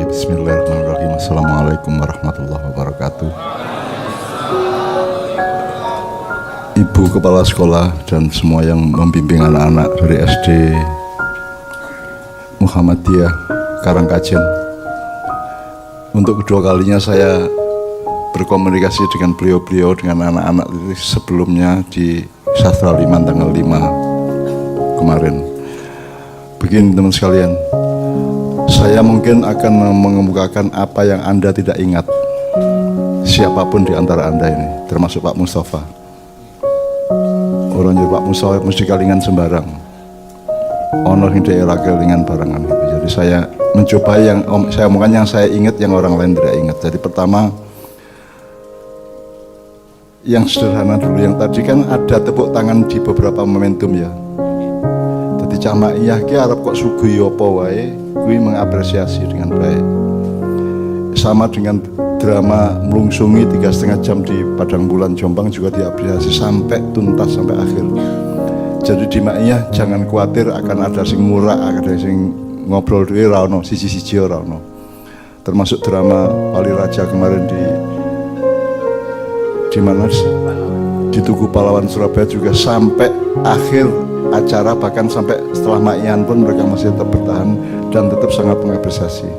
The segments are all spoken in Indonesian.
Bismillahirrahmanirrahim. Assalamualaikum warahmatullahi wabarakatuh. Ibu kepala sekolah dan semua yang membimbing anak-anak dari SD Muhammadiyah Karangkajen. Untuk kedua kalinya saya berkomunikasi dengan beliau-beliau, dengan anak-anak sebelumnya di Sastra Liman tanggal 5 kemarin. Begini teman sekalian, saya mungkin akan mengemukakan apa yang Anda tidak ingat, siapapun di antara Anda ini, termasuk Pak Mustafa. Orang jadi Pak Mustafa mesti kalingan sembarang, ono yang daerah kalingan barangan gitu. Jadi saya mencoba saya omongkan yang saya ingat, yang orang lain tidak ingat. Jadi pertama, yang sederhana dulu, yang tadi kan ada tepuk tangan di beberapa momentum ya. Jadi Camaiyah ki arep kok sugih apa wae, kuwi mengapresiasi dengan baik. Sama dengan drama Melungsungi 3,5 jam di Padang Bulan Jombang juga diapresiasi sampai tuntas, sampai akhir. Jadi di Maiyah jangan khawatir akan ada sing murah, ada sing ngobrol dhewe ra ono, siji-siji ora ono. Termasuk drama Wali Raja kemarin di mana, di Tugu Pahlawan Surabaya juga sampai akhir acara, bahkan sampai setelah Maian pun mereka masih tetap bertahan dan tetap sangat mengapresiasi.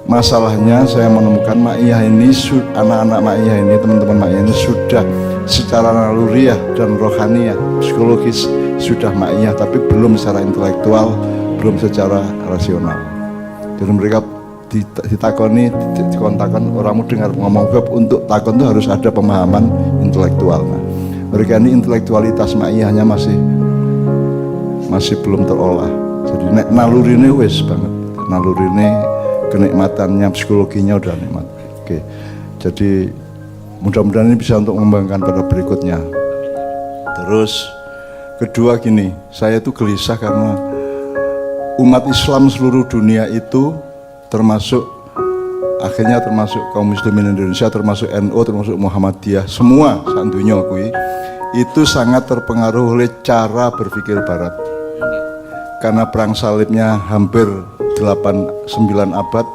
Masalahnya saya menemukan Maiyah ini, anak-anak Maiyah ini, teman-teman Maiyah ini sudah secara naluriah dan rohaniah, psikologis sudah Maiyah, tapi belum secara intelektual, belum secara rasional. Jadi mereka ditakoni, dikontakkan, orang mau dengar ngomong untuk takon itu harus ada pemahaman intelektual. Nah, mereka ini intelektualitas Maiyahnya masih belum terolah. Jadi nalurine wis banget, nalurine, kenikmatannya, psikologinya udah nikmat. Oke, jadi mudah-mudahan ini bisa untuk mengembangkan pada berikutnya. Terus kedua gini, saya itu gelisah karena umat Islam seluruh dunia itu termasuk kaum muslimin Indonesia, termasuk NU, termasuk Muhammadiyah, semua sak dunya kuwi itu sangat terpengaruh oleh cara berpikir barat. Karena perang salibnya hampir 8-9 abad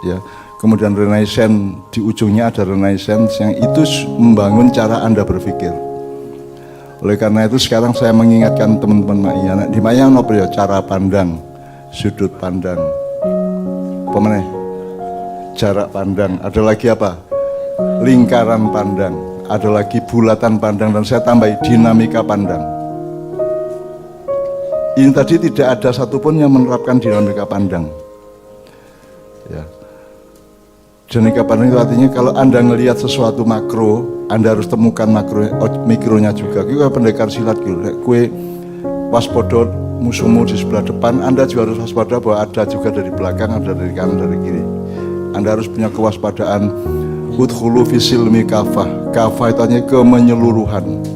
ya. Kemudian Renaissance, di ujungnya ada Renaissance yang itu membangun cara Anda berpikir. Oleh karena itu sekarang saya mengingatkan teman-teman Maiyah, di Maiyah apa ya, cara pandang, sudut pandang, pemeneh, jarak pandang, ada lagi apa? Lingkaran pandang, ada lagi bulatan pandang, dan saya tambahi dinamika pandang. Ini tadi tidak ada satupun yang menerapkan dinamika pandang. Ya. Dinamika pandang itu artinya kalau Anda ngelihat sesuatu makro, Anda harus temukan mikronya juga. Kue pendekar silat kue waspada musuhmu di sebelah depan, Anda juga harus waspada bahwa ada juga dari belakang, ada dari kanan, dari kiri. Anda harus punya kewaspadaan. Udkhulu fi silmi kafah. Kafah itu artinya kemenyeluruhan.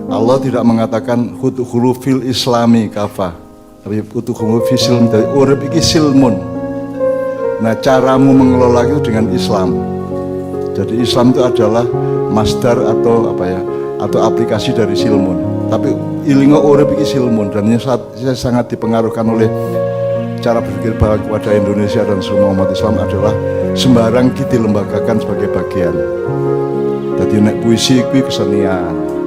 Allah tidak mengatakan udkhulu fil islami kafah, tapi udkhulu fi silmi, dari urip iki silmun. Nah, caramu mengelola itu dengan Islam. Jadi Islam itu adalah masdar atau apa ya, atau aplikasi dari silmun. Tapi ilingo urip iki silmun, dan ini saya sangat dipengaruhkan oleh cara berpikir barat kepada Indonesia dan semua umat Islam adalah sembarang kita dilembagakan sebagai bagian. Jadi nek puisi kuwi kesenian.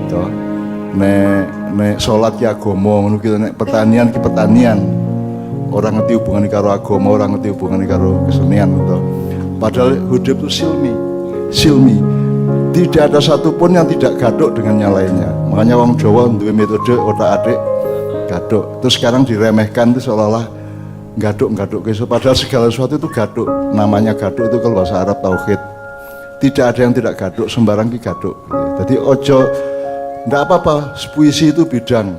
Toh, nek salat ki agama, ngono ki, nek pertanian ki pertanian. Orang ngerti hubungan karo agama, orang ngerti hubungan karo kesenian gitu. Padahal hidup itu silmi. Tidak ada satupun yang tidak gaduk dengan yang lainnya. Makanya orang Jawa duwe metode otak-atik gaduk. Terus sekarang diremehkan itu seolah-olah gaduk. Padahal segala sesuatu itu gaduk. Namanya gaduk itu kalau bahasa Arab tauhid. Tidak ada yang tidak gaduk, sembarang ki gaduk. Jadi ojo, ndak apa-apa, puisi itu bidang,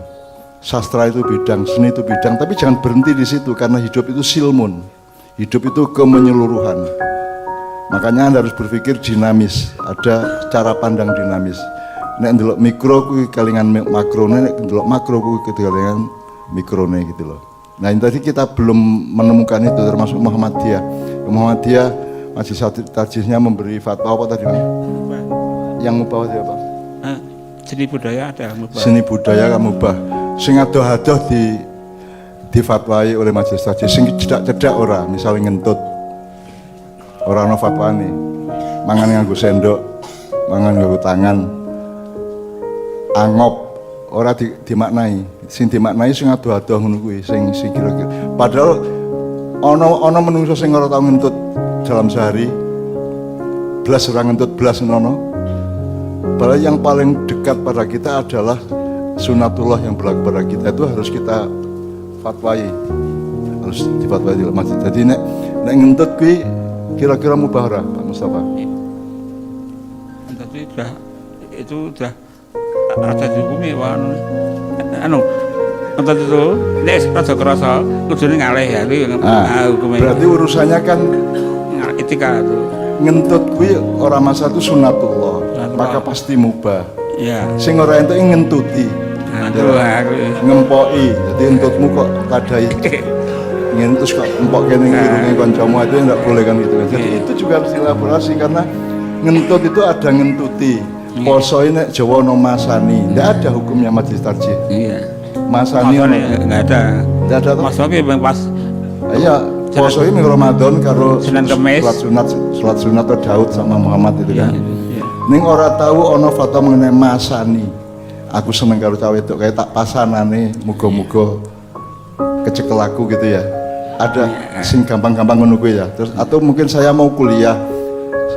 sastra itu bidang, seni itu bidang, tapi jangan berhenti di situ, karena hidup itu silmun, hidup itu kemenyeluruhan. Makanya Anda harus berpikir dinamis, ada cara pandang dinamis. Nek ndelok mikro kuwi kalingan makrone, nek ndelok makro kuwi kalingan mikrone gitu loh. Nah, ini tadi kita belum menemukan itu, termasuk Muhammadiyah. Muhammadiyah Majelis Tarjihnya memberi fatwa apa tadi? Yang mubah itu apa? Seni budaya ada mubah. Seni budaya kamu mubah. Sing adoh-adoh difatwai oleh majelis tajwid sing cedak-cedak ora, misalnya ngentut ora ana fatwane, mangan nganggo sendok, mangan nganggo tangan, angop ora dimaknai, sing dimaknai sing ado-ado ngono kuwi, sing kira-kira. Padahal ana menungso sing ora tau ngentut dalam sehari, belas ora ngentut belas ngono. Padahal yang paling dekat pada kita adalah sunatullah yang berlaku pada kita, itu harus kita fatwai, harus difatwai di masjid. Jadi nek ngentut kuwi kira-kira mubah ora, Pak Mustafa? Tapi itu udah ada dihukumi anu ngentut itu nek rada kerasa kudune ngalih ya hukumnya. Berarti urusannya kan etika itu. Ngentut kuwi ora masa itu sunatullah, maka pasti mubah. Iya. Sing ora entuk ngentuti. Ngempoki, jadi entutmu kok tadai ngentus kok empok kene irunge kancamu, itu enggak boleh kan gitu. Jadi itu juga harus dielaborasi karena ngentut itu ada ngentuti. Poso ini Jawa no masani, enggak ada hukumnya majelis tarjih. Iya. Masani enggak ada. Enggak ada. Masani bang pas. Iya, poso ini Ramadan karo Senin Kemis. Salat sunat atau Daud sama Muhammad itu kan. Iya. Ning ora tahu ono fatwa mengenai masani. Aku seneng karo cawe itu kayak tak pasanane, muga-muga kecekel aku gitu ya. Ada sing gampang-gampang ngono kuwi ya. Terus atau mungkin saya mau kuliah,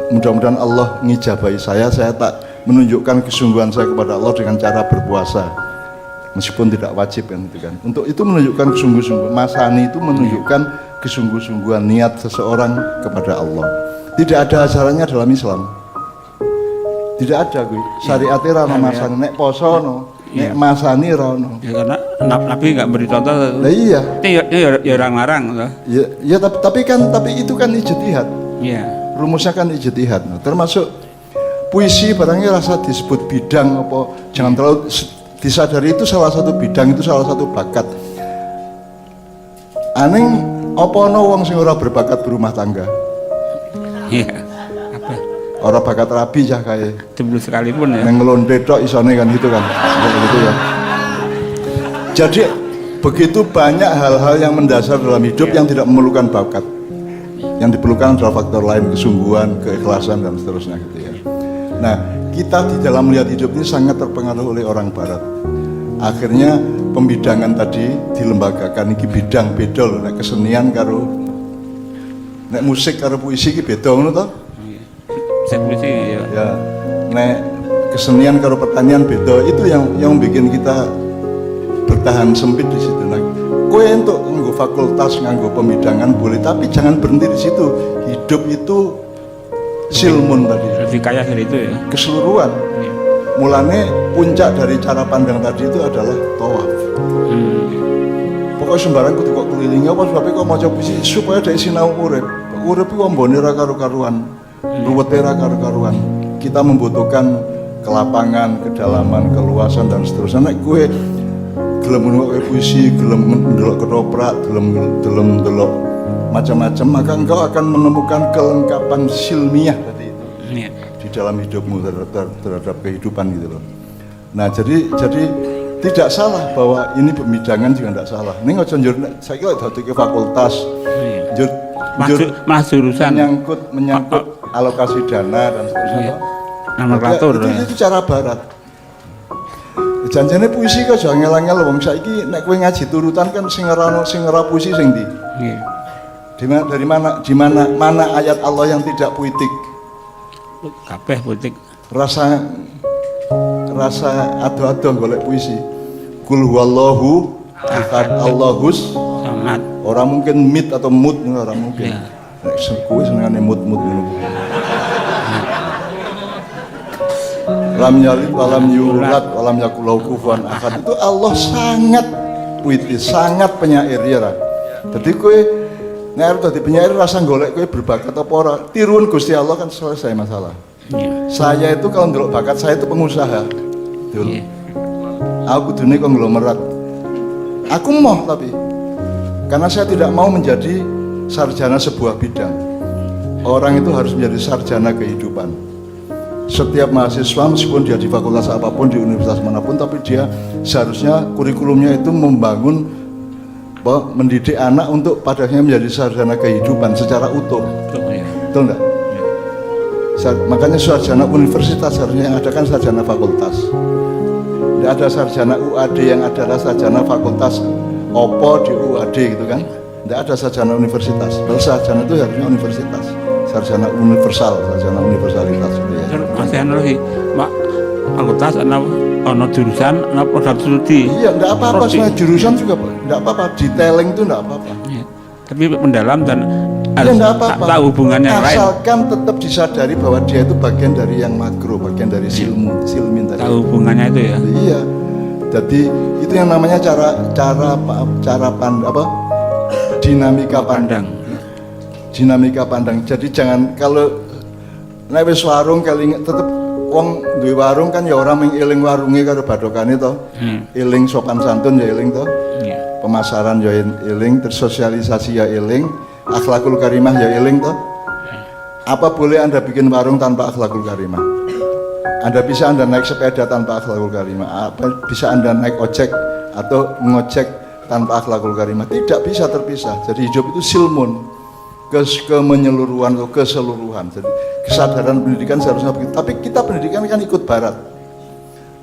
mudah-mudahan Allah ngijabahi saya tak menunjukkan kesungguhan saya kepada Allah dengan cara berpuasa. Meskipun tidak wajib kan itu kan. Untuk itu menunjukkan kesungguh-sungguhan. Masani itu menunjukkan kesungguh-sungguhan niat seseorang kepada Allah. Tidak ada ajarannya dalam Islam. Tidak ada gue. Syariate ra ono masani, nek poso ono, nek masani ra ono. Ya karena Nabi enggak beri contoh. Lah iya. Itu ya larang loh. Ya tapi itu kan ijtihad. Iya. Rumusnya kan ijtihad. Nah, termasuk puisi barangnya rasa disebut bidang apa, jangan terlalu disadari itu salah satu bidang, itu salah satu bakat. Aneh apa ono wong sing ora berbakat berumah tangga? Iya. Orang bakat rabi ya kayak dulu sekalipun ya. Yang ngelonde tok isone kan gitu kan. Gitu ya. Jadi begitu banyak hal-hal yang mendasar dalam hidup yang tidak memerlukan bakat. Yang diperlukan adalah faktor lain, kesungguhan, keikhlasan dan seterusnya gitu ya. Nah, kita di dalam melihat hidup ini sangat terpengaruh oleh orang barat. Akhirnya pembidangan tadi dilembagakan iki bidang beda lho, nek kesenian karo nek musik karo puisi iki beda ngono to? Puisi ya. Nek kesenian karo pertanian beda, itu yang bikin kita bertahan sempit di situ. Nah, kowe untuk nganggo fakultas, nganggo pembidangan boleh, tapi jangan berhenti di situ. Hidup itu silmun tadi. Lebih kaya dari itu ya. Keseluruhan. Iya. Mulane puncak dari cara pandang tadi itu adalah tawaf. Pokoknya sembarang kudu kok kelilingi apa sebabnya kok maca puisi supaya ada sinau urip. Urip iku ambone ra karo-karuan. Ruwete ra karo-karuan. Kita membutuhkan kelapangan, kedalaman, keluasan dan seterusnya. Nek kowe gelem ngono puisi, gelem ndelok ketoprak, gelem ndelok macam-macam, maka engkau akan menemukan kelengkapan silmiah tadi itu di dalam hidupmu terhadap kehidupan gitu loh. Nah, jadi tidak salah bahwa ini pembidangan juga tidak salah. Ini aja njur saya kira dadi fakultas. Njur mas jurusan menyangkut alokasi dana dan seterusnya. Nomenklatur. Itu cara barat. Janjane puisi kok aja ngel-ngel wong saiki nek kowe ngaji turutan kan sing ora puisi sing ndi? Nggih. Di mana ayat Allah yang tidak puitik? Kabeh puitik. Rasa ado-ado golek puisi. Kul huwallahu ahad Allahus samad. Ora mungkin mit atau mut, ora mungkin. Nek kowe senengane mut-mut ngono. Lam yalid walam yulad walam yakul lahu kufuwan ahad. Itu Allah sangat puitis, sangat penyair ya. Dadi kowe nek arep dadi penyair rasa golek kowe berbakat apa ora, tiruan Gusti Allah kan selesai masalah. Saya itu kalau ndelok bakat saya itu pengusaha. Betul. Aku kudune konglomerat. Aku mau tapi karena saya tidak mau menjadi sarjana sebuah bidang. Orang itu harus menjadi sarjana kehidupan. Setiap mahasiswa meskipun dia di fakultas apapun, di universitas manapun, tapi dia seharusnya kurikulumnya itu membangun mendidik anak untuk padanya menjadi sarjana kehidupan secara utuh. Betul ya. Betul enggak? Makanya sarjana universitas harusnya yang ada kan sarjana fakultas. Tidak ada sarjana UAD yang adalah sarjana fakultas opo di UAD gitu kan. Tidak ada sarjana universitas. Kalau sarjana itu harusnya universitas. Sarjana universal, sarjana universalitas gitu ya. Masih analogi, mak fakultas ana jurusan ana produk studi. Iya, enggak apa-apa sebenarnya jurusan juga, Pak. Enggak apa-apa, detailing itu enggak apa-apa. Ya. Tapi mendalam dan Ya harus enggak apa-apa. tahu hubungannya yang lain. Asalkan tetap disadari bahwa dia itu bagian dari yang makro, bagian dari silmin tadi. Tahu hubungannya itu ya. Iya. Jadi itu yang namanya dinamika pandang. Dinamika pandang. Jadi jangan kalau nek wis warung kali tetep wong duwe warung kan ya orang mengeling warunge karo badokane to. Eling sopan santun ya eling to. Iya. Pemasaran ya eling, tersosialisasi ya eling, akhlakul karimah ya eling to. Apa boleh Anda bikin warung tanpa akhlakul karimah? Bisa Anda naik sepeda tanpa akhlakul karimah? Bisa Anda naik ojek atau ngojek tanpa akhlakul karimah? Tidak bisa terpisah. Jadi hidup itu silmun, kemenyeluruhan atau keseluruhan. Jadi kesadaran pendidikan seharusnya begitu. Tapi kita pendidikan kan ikut barat.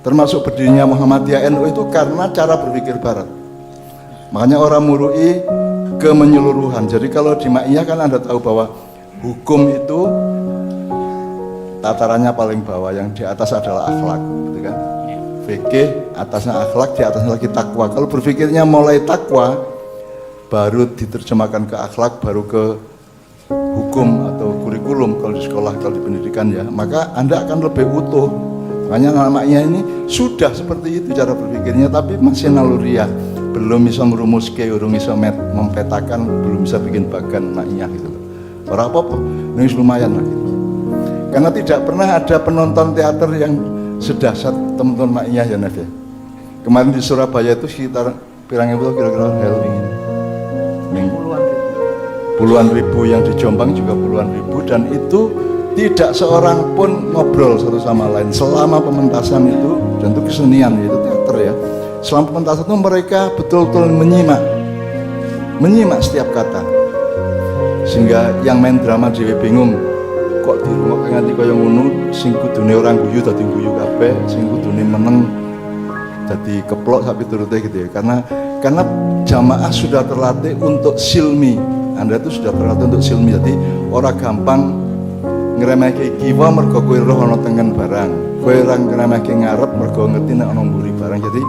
Termasuk berdirinya Muhammadiyah NU itu karena cara berpikir barat. Makanya orang murui kemenyeluruhan. Jadi kalau di Ma'iyah kan Anda tahu bahwa hukum itu tatarannya paling bawah, yang di atas adalah akhlak, gitu kan? Fikih atasnya akhlak, di atasnya lagi takwa. Kalau berpikirnya mulai takwa, baru diterjemahkan ke akhlak, baru ke hukum atau kurikulum kalau di sekolah, kalau di pendidikan ya, maka Anda akan lebih utuh. Makanya namanya ini sudah seperti itu cara berpikirnya, tapi masih naluriah, belum bisa merumuskan, belum bisa mempetakan, belum bisa bikin bagan maknya gitu. Orang apa-apa, ini lumayan lah gitu. Karena tidak pernah ada penonton teater yang sedahsyat teman-teman maknya ya Nef ya. Kemarin di Surabaya itu sekitar pirang itu kira-kira ini. Puluhan ribu, yang di Jombang juga puluhan ribu, dan itu tidak seorang pun ngobrol satu sama lain selama pementasan itu, dan itu kesenian itu teater ya. Selama pementasan itu mereka betul-betul menyimak setiap kata, sehingga yang main drama dhewe bingung kok dirungokne nganti kaya ngono, sing kudune orang guyu dadi guyu kabeh, sing kudune meneng dadi keplok sampai turute gitu ya. Karena jamaah sudah terlatih untuk silmi. Anda itu sudah terlatih untuk silmi, jadi orang gampang ngremehke kiwa mergo kowe roh ana tengen barang, kowe ora ngremehke ngarep mergo ngerti nek ana mburi barang. Jadi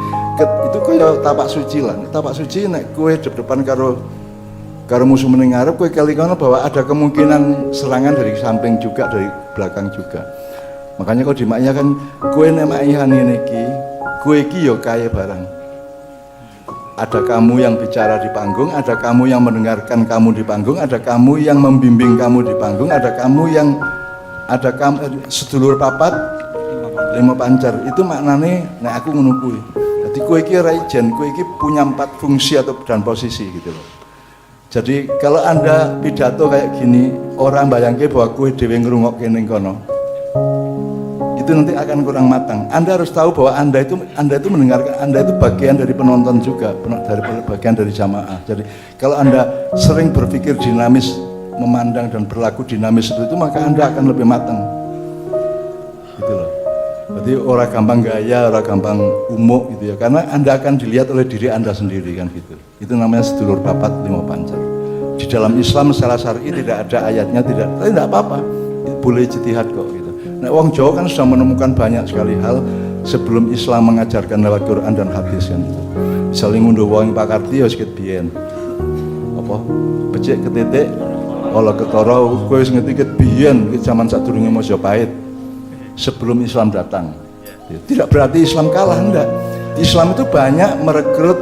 itu kaya tapak suci lah. Tapak suci nek kowe depan karo musuh meneng ngarep, kowe kelikono bahwa ada kemungkinan serangan dari samping juga, dari belakang juga. Makanya kalau di Ma'iyah kan kowe nek Ma'iyah ngene iki, kowe iki ya kaya barang. Ada kamu yang bicara di panggung, ada kamu yang mendengarkan kamu di panggung, ada kamu yang membimbing kamu di panggung, ada kamu sedulur papat lima pancar. Itu maknane nek aku ngono kuwi. Dadi kowe iki ora ijen, kowe iki punya 4 fungsi dan posisi gitu loh. Jadi kalau Anda pidato kayak gini, orang bayangke bahwa kowe dhewe ngrungokke ning kono, itu nanti akan kurang matang. Anda harus tahu bahwa Anda itu mendengarkan, Anda itu bagian dari penonton juga, bagian dari jamaah. Jadi kalau Anda sering berpikir dinamis, memandang dan berlaku dinamis itu, maka Anda akan lebih matang. Gitu loh. Jadi orang gampang gaya, orang gampang umuk gitu ya. Karena Anda akan dilihat oleh diri Anda sendiri kan gitu. Itu namanya sedulur papat lima pancar. Di dalam Islam secara syar'i tidak ada ayatnya, tapi tidak apa-apa. Boleh ijtihad kok gitu. Nah, wong Jawa kan sudah menemukan banyak sekali hal sebelum Islam mengajarkan lewat Quran dan hadis kan gitu. Misalnya ngunduh wong pakarti ya sikit biyen. Apa? Becik ketitik olah ketara kowe wis ngerti ket biyen iki zaman sadurunge Majapahit. Sebelum Islam datang. Tidak berarti Islam kalah, enggak. Islam itu banyak merekrut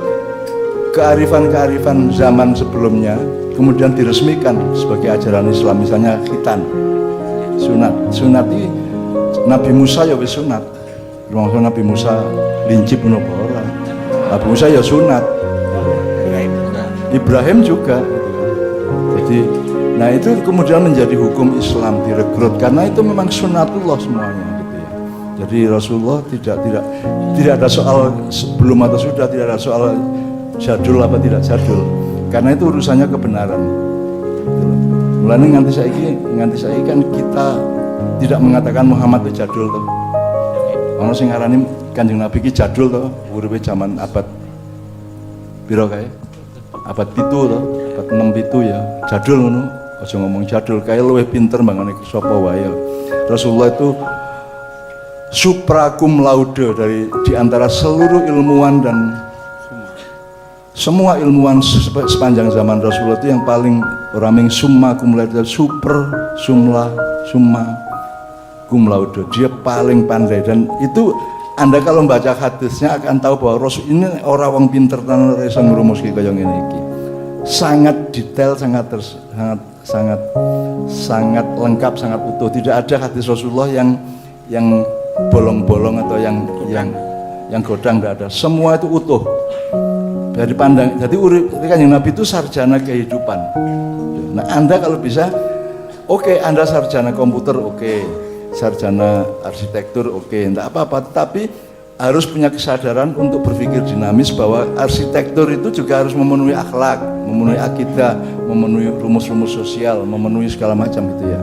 kearifan-kearifan zaman sebelumnya, kemudian diresmikan sebagai ajaran Islam. Misalnya khitan, sunat ini Nabi Musa ya wis sunat. Maksud Nabi Musa lincip menapa ora. Nabi Musa ya sunat. Ibrahim juga gitu. Jadi nah itu kemudian menjadi hukum Islam, direkrut karena itu memang sunatullah semuanya gitu ya. Jadi Rasulullah tidak ada soal sebelum atau sudah, tidak ada soal jadul apa tidak jadul. Karena itu urusannya kebenaran. Mulane nganti saiki kan kita tidak mengatakan Muhammad itu jadul toh. Ono sing ngarani Kanjeng Nabi ki jadul toh, uripe zaman abad piro kae? Abad 7 toh, abad 6 ya. Jadul ngono. Aja ngomong jadul, kae luwih pinter mbangane sapa wae. Rasulullah itu supra cum laude di antara seluruh ilmuwan dan semua ilmuwan sepanjang zaman Rasulullah itu yang paling raming summa cum laude, super summa cum laude. Dia paling pandai, dan itu Anda kalau membaca hadisnya akan tahu bahwa Rasul ini orang wong pinter tenan iso ngrumusake kaya ngene iki. Sangat detail, sangat lengkap, sangat utuh. Tidak ada hadis Rasulullah yang bolong-bolong atau yang godang, tidak ada. Semua itu utuh. Dari pandang, jadi Kanjeng Nabi itu sarjana kehidupan. Nah, Anda kalau bisa, oke, Anda sarjana komputer, oke, sarjana arsitektur, oke, enggak apa-apa, tapi harus punya kesadaran untuk berpikir dinamis bahwa arsitektur itu juga harus memenuhi akhlak, memenuhi akidah, memenuhi rumus-rumus sosial, memenuhi segala macam gitu ya.